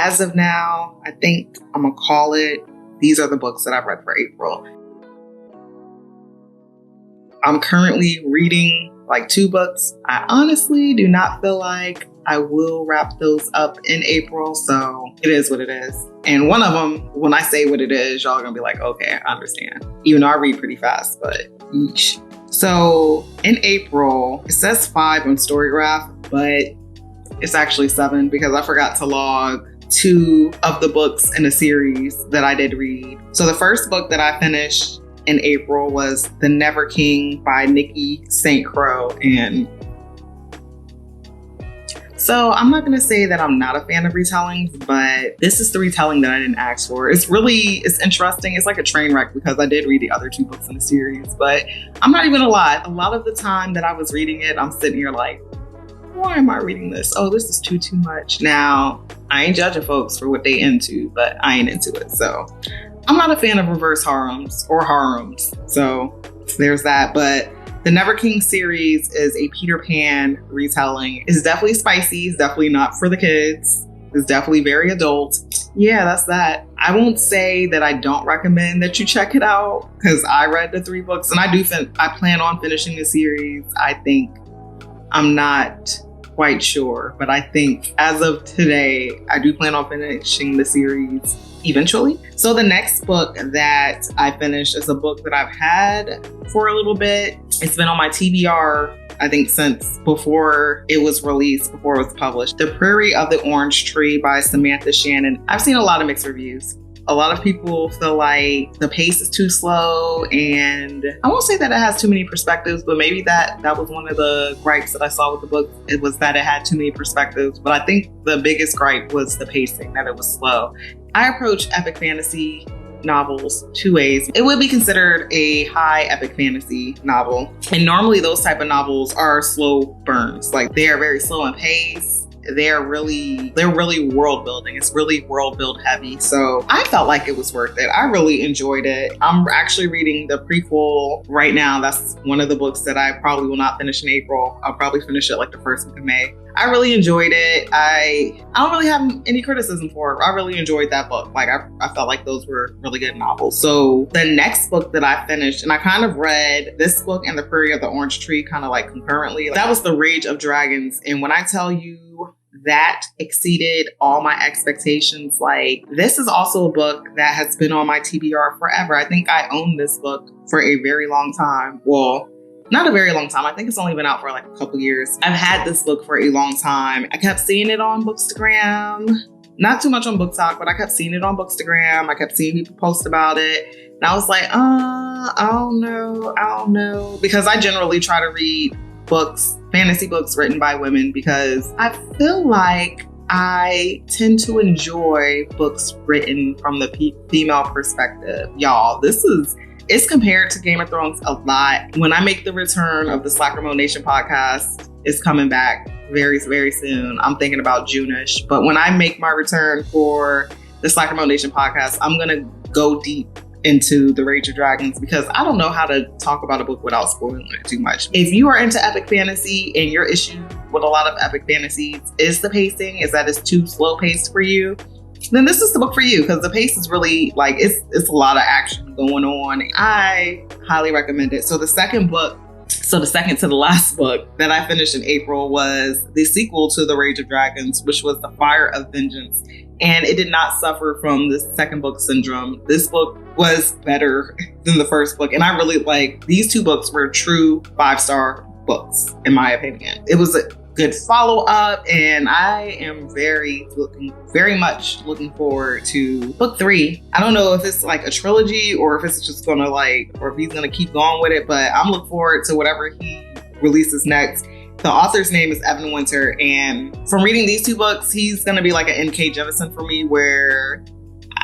as of now, I think I'm gonna call it, these are the books that I've read for April. I'm currently reading like 2 books. I honestly do not feel like I will wrap those up in April, so it is what it is. And one of them, when I say what it is, y'all are gonna be like, okay, I understand. Even though I read pretty fast, but yeesh. So in April, it says 5 on Storygraph, but it's actually 7 because I forgot to log 2 of the books in a series that I did read. So the first book that I finished in April was The Never King by Nikki St. Crow. And so I'm not going to say that I'm not a fan of retellings, but this is the retelling that I didn't ask for. It's interesting. It's like a train wreck because I did read the other 2 books in the series, but I'm not even gonna lie. A lot of the time that I was reading it, I'm sitting here like, why am I reading this? Oh, this is too much. Now, I ain't judging folks for what they into, but I ain't into it. So I'm not a fan of reverse harems or harems. So there's that. But the Never King series is a Peter Pan retelling. It's definitely spicy. It's definitely not for the kids. It's definitely very adult. Yeah, that's that. I won't say that I don't recommend that you check it out because I read the 3 books and I plan on finishing the series. I think I'm not quite sure, but I think as of today, I do plan on finishing the series eventually. So the next book that I finished is a book that I've had for a little bit. It's been on my TBR, I think, since before it was released, before it was published. The Prairie of the Orange Tree by Samantha Shannon. I've seen a lot of mixed reviews. A lot of people feel like the pace is too slow, and I won't say that it has too many perspectives, but maybe that was one of the gripes that I saw with the book. It was that it had too many perspectives, but I think the biggest gripe was the pacing, that it was slow. I approach epic fantasy novels 2 ways. It would be considered a high epic fantasy novel, and normally those type of novels are slow burns. Like, they are very slow in pace. They're really world building. It's really world build heavy. So I felt like it was worth it. I really enjoyed it. I'm actually reading the prequel right now. That's one of the books that I probably will not finish in April. I'll probably finish it like the first week of May. I really enjoyed it. I don't really have any criticism for it. I really enjoyed that book. Like, I felt like those were really good novels. So the next book that I finished, and I kind of read this book and The Prairie of the Orange Tree kind of like concurrently. That was The Rage of Dragons. And when I tell you that exceeded all my expectations, like, this is also a book that has been on my TBR forever. I think I owned this book for a very long time. Well, not a very long time. I think it's only been out for like a couple years. I've had this book for a long time. I kept seeing it on Bookstagram. Not too much on BookTok, but I kept seeing it on Bookstagram. I kept seeing people post about it. And I was like, I don't know. Because I generally try to read books, fantasy books written by women, because I feel like I tend to enjoy books written from the female perspective. Y'all, it's compared to Game of Thrones a lot. When I make the return of the Slacker Mode Nation podcast, it's coming back very, very soon. I'm thinking about June-ish. But when I make my return for the Slacker Mode Nation podcast, I'm going to go deep into The Rage of Dragons, because I don't know how to talk about a book without spoiling it too much. If you are into epic fantasy and your issue with a lot of epic fantasies is the pacing, is that it's too slow paced for you, then this is the book for you, because the pace is really like, it's a lot of action going on. I highly recommend it. So the second to the last book that I finished in April was the sequel to The Rage of Dragons, which was The Fire of Vengeance. And it did not suffer from the second book syndrome. This book was better than the first book. And I really these 2 books were true 5-star books, in my opinion. It was a good follow-up, and I am very much looking forward to book 3. I don't know if it's like a trilogy or if it's just gonna or if he's gonna keep going with it, but I'm looking forward to whatever he releases next. The author's name is Evan Winter, and from reading these 2 books, he's gonna be like an N.K. Jemisin for me, where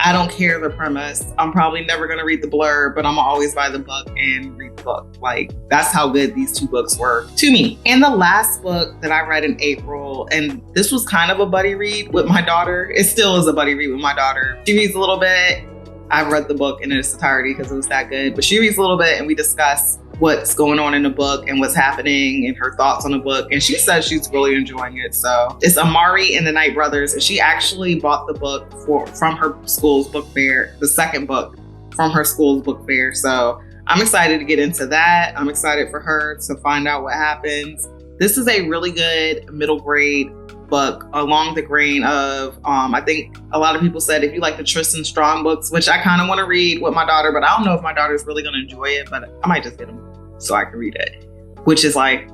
I don't care the premise. I'm probably never going to read the blurb, but I'm gonna always buy the book and read the book. Like, that's how good these 2 books were to me. And the last book that I read in April, and this was kind of a buddy read with my daughter. It still is a buddy read with my daughter. She reads a little bit. I've read the book in its entirety because it was that good, but she reads a little bit and we discuss what's going on in the book and what's happening and her thoughts on the book. And she says she's really enjoying it. So it's Amari and the Night Brothers. And she actually bought the book from her school's book fair, the second book from her school's book fair. So I'm excited to get into that. I'm excited for her to find out what happens. This is a really good middle grade book along the grain of, I think a lot of people said if you like the Tristan Strong books, which I kind of want to read with my daughter, but I don't know if my daughter's really going to enjoy it, but I might just get them so I can read it, which is like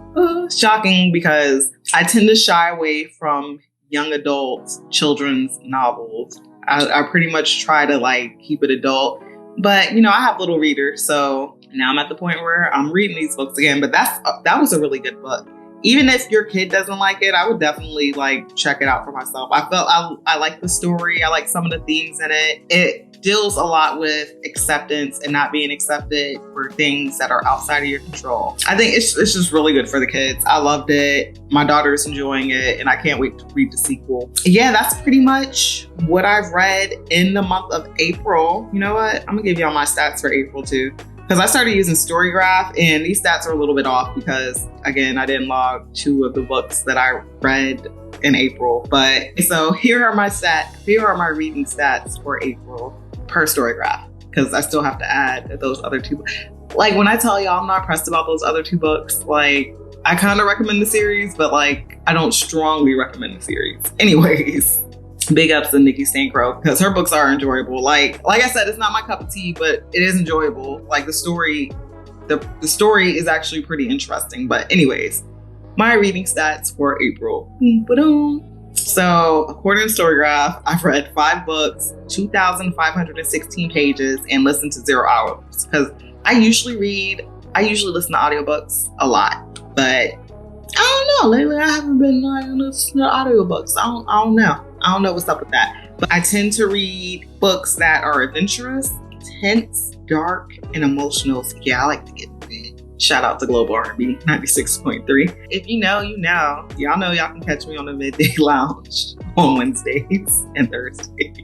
shocking because I tend to shy away from young adult children's novels. I pretty much try to like keep it adult, but you know, I have little readers. So now I'm at the point where I'm reading these books again, but that was a really good book. Even if your kid doesn't like it, I would definitely like check it out for myself. I like the story. I like some of the themes in it. It deals a lot with acceptance and not being accepted for things that are outside of your control. I think it's just really good for the kids. I loved it. My daughter's enjoying it and I can't wait to read the sequel. Yeah, that's pretty much what I've read in the month of April. You know what? I'm gonna give y'all my stats for April too. Because I started using Storygraph and these stats are a little bit off because, again, I didn't log 2 of the books that I read in April. But so here are my stats. Here are my reading stats for April per Storygraph because I still have to add those other 2. Like when I tell y'all I'm not pressed about those other 2 books, like I kind of recommend the series, but like I don't strongly recommend the series. Anyways. Big ups to Nikki St-Croix because her books are enjoyable. Like I said, it's not my cup of tea, but it is enjoyable. Like the story is actually pretty interesting. But anyways, my reading stats for April. So according to Storygraph, I've read 5 books, 2,516 pages, and listened to 0 hours. Because I usually listen to audiobooks a lot, but I don't know. Lately, I haven't been listening to audiobooks. I don't know. I don't know what's up with that. But I tend to read books that are adventurous, tense, dark, and emotional. So yeah, I like to get in bed. Shout out to Global R&B 96.3. If you know, you know. Y'all know y'all can catch me on the Midday Lounge on Wednesdays and Thursdays.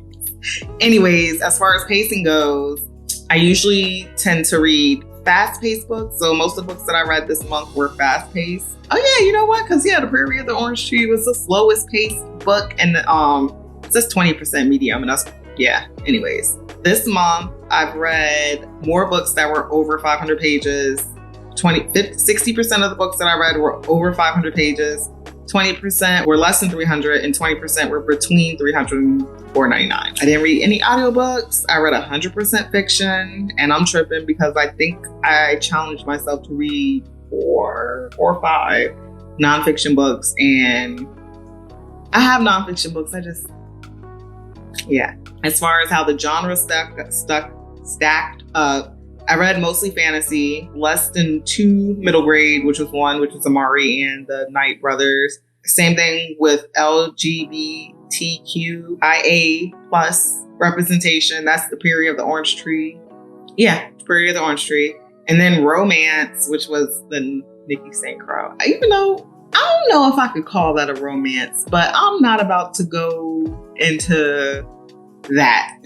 Anyways, as far as pacing goes, I usually tend to read fast-paced books. So most of the books that I read this month were fast-paced. Oh yeah, you know what? Because The Prairie of the Orange Tree was the slowest paced book, and it says 20% medium, and that's yeah. Anyways, this month I've read more books that were over 500 pages. 60% of the books that I read were over 500 pages. 20% were less than 300, and 20% were between 300 and 499. I didn't read any audiobooks. I read 100% fiction, and I'm tripping because I think I challenged myself to read 4 or 5 nonfiction books, and I have nonfiction books. As far as how the genre stacked up, I read mostly fantasy, less than 2 middle grade, which was 1, which was Amari and the Night Brothers. Same thing with LGBTQIA plus representation. That's The Prairie of the Orange Tree. Yeah, Prairie of the Orange Tree. And then romance, which was the Nikki St-Croix. Even though I don't know if I could call that a romance, but I'm not about to go into that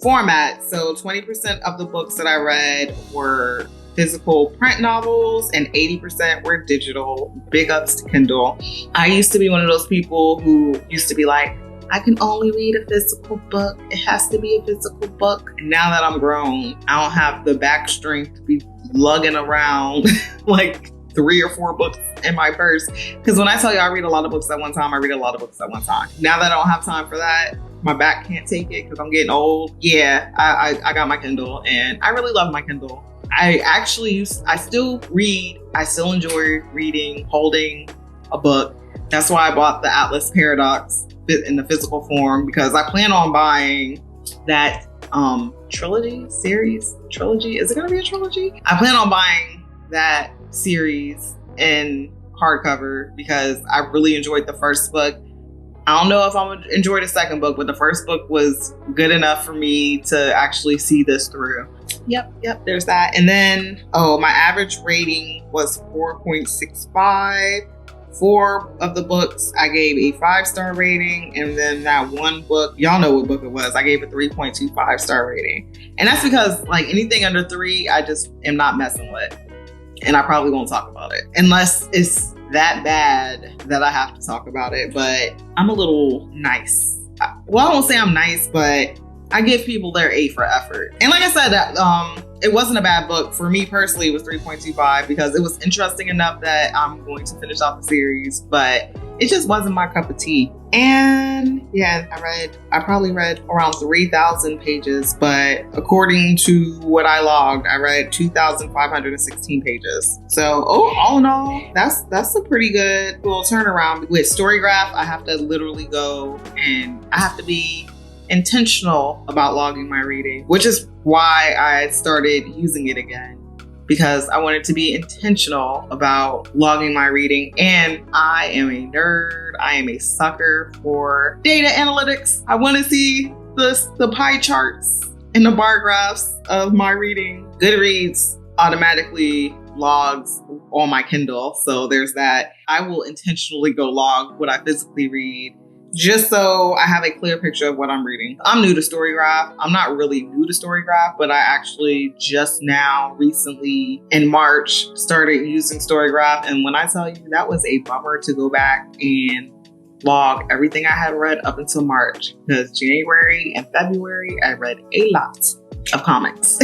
format. So 20% of the books that I read were physical print novels and 80% were digital. Big ups to Kindle. I used to be one of those people who used to be like, I can only read a physical book. It has to be a physical book. And now that I'm grown, I don't have the back strength to be lugging around like 3 or 4 books in my purse. Because when I tell you I read a lot of books at one time, I read a lot of books at one time. Now that I don't have time for that, my back can't take it because I'm getting old. Yeah, I got my Kindle and I really love my Kindle. I still read. I still enjoy reading, holding a book. That's why I bought the Atlas Paradox in the physical form, because I plan on buying that trilogy. Is it going to be a trilogy? I plan on buying that series in hardcover because I really enjoyed the first book. I don't know if I'm going to enjoy the second book, but the first book was good enough for me to actually see this through. Yep, there's that. And then, my average rating was 4.65 4 of the books I gave a 5-star rating, and then that one book, y'all know what book it was, I gave a 3.25 star rating. And that's because like anything under 3, I just am not messing with. And I probably won't talk about it unless it's that bad that I have to talk about it. But I'm a little nice. Well, I won't say I'm nice, but I give people their A for effort. And like I said, it wasn't a bad book. For me personally, it was 3.25 because it was interesting enough that I'm going to finish off the series, but it just wasn't my cup of tea. And yeah, I probably read around 3,000 pages, but according to what I logged, I read 2,516 pages. So all in all, that's a pretty good little turnaround. With Storygraph, I have to literally go and I have to be intentional about logging my reading, which is why I started using it again, because I wanted to be intentional about logging my reading. And I am a nerd. I am a sucker for data analytics. I want to see the pie charts and the bar graphs of my reading. Goodreads automatically logs on my Kindle, so there's that. I will intentionally go log what I physically read, just so I have a clear picture of what I'm reading. I'm new to Storygraph. I'm not really new to Storygraph, but I actually just now, recently in March, started using Storygraph. And when I tell you, that was a bummer to go back and log everything I had read up until March, because January and February, I read a lot of comics.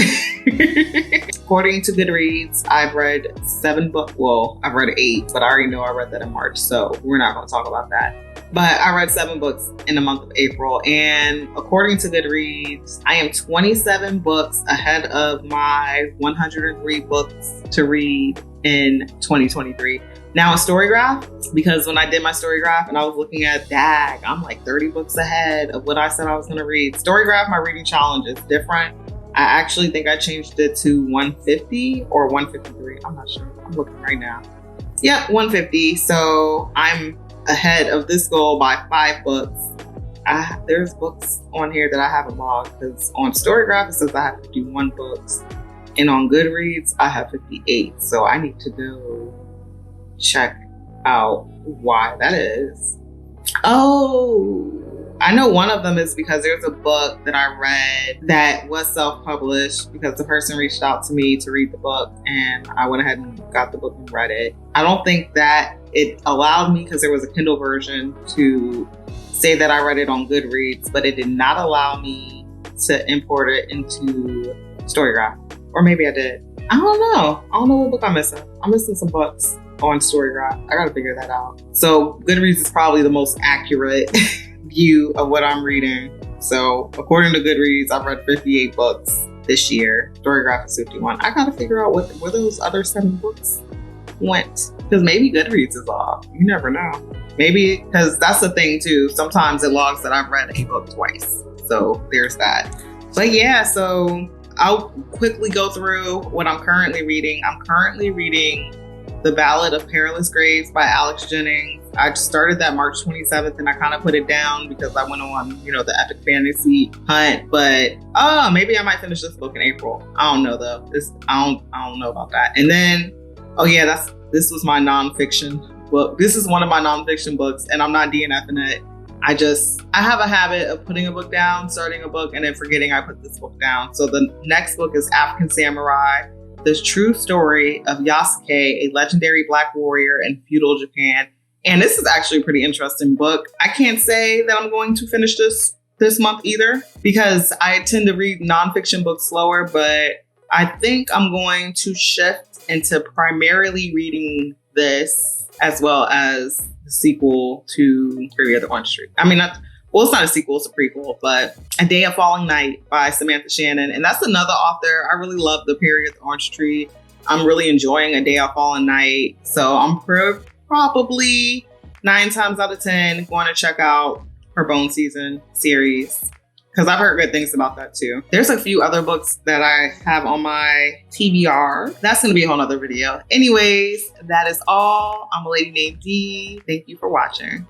According to Goodreads, I've read 7 books. Well, I've read 8, but I already know I read that in March, so we're not going to talk about that. But I read 7 books in the month of April. And according to Goodreads, I am 27 books ahead of my 103 books to read in 2023. Now in Storygraph, because when I did my Storygraph and I was looking at DAG, I'm like 30 books ahead of what I said I was going to read. Storygraph, my reading challenge is different. I actually think I changed it to 150 or 153. I'm not sure. I'm looking right now. Yep, 150. So I'm ahead of this goal by 5 books. There's books on here that I haven't logged, because on Storygraph it says I have 51 books, and on Goodreads I have 58. So I need to go check out why that is. Oh, I know one of them is because there's a book that I read that was self-published because the person reached out to me to read the book, and I went ahead and got the book and read it. I don't think that it allowed me, because there was a Kindle version, to say that I read it on Goodreads, but it did not allow me to import it into Storygraph. Or maybe I did. I don't know. I don't know what book I'm missing. I'm missing some books on Storygraph. I gotta figure that out. So Goodreads is probably the most accurate view of what I'm reading. So according to Goodreads, I've read 58 books this year. Storygraph is 51. I gotta figure out where those other 7 books went, because maybe Goodreads is off. You never know. Maybe, because that's the thing too. Sometimes it logs that I've read a book twice. So there's that. But yeah, so I'll quickly go through what I'm currently reading. I'm currently reading The Ballad of Perilous Graves by Alex Jennings. I started that March 27th and I kind of put it down because I went on, the epic fantasy hunt. But maybe I might finish this book in April. I don't know though. I don't know about that. And then, this was my nonfiction book. This is one of my nonfiction books, and I'm not DNFing it. I have a habit of putting a book down, starting a book, and then forgetting I put this book down. So the next book is African Samurai: The True Story of Yasuke, a legendary Black warrior in feudal Japan. And this is actually a pretty interesting book. I can't say that I'm going to finish this month either, because I tend to read nonfiction books slower, but I think I'm going to shift into primarily reading this as well as the sequel to Fury of the Orange Tree. I mean, it's not a sequel, it's a prequel, but A Day of Falling Night by Samantha Shannon. And that's another author. I really love The Fury of the Orange Tree. I'm really enjoying A Day of Falling Night. So I'm probably 9 times out of 10 going to check out her Bone Season series, because I've heard good things about that too. There's a few other books that I have on my TBR. That's going to be a whole nother video. Anyways, that is all. I'm a lady named D. Thank you for watching.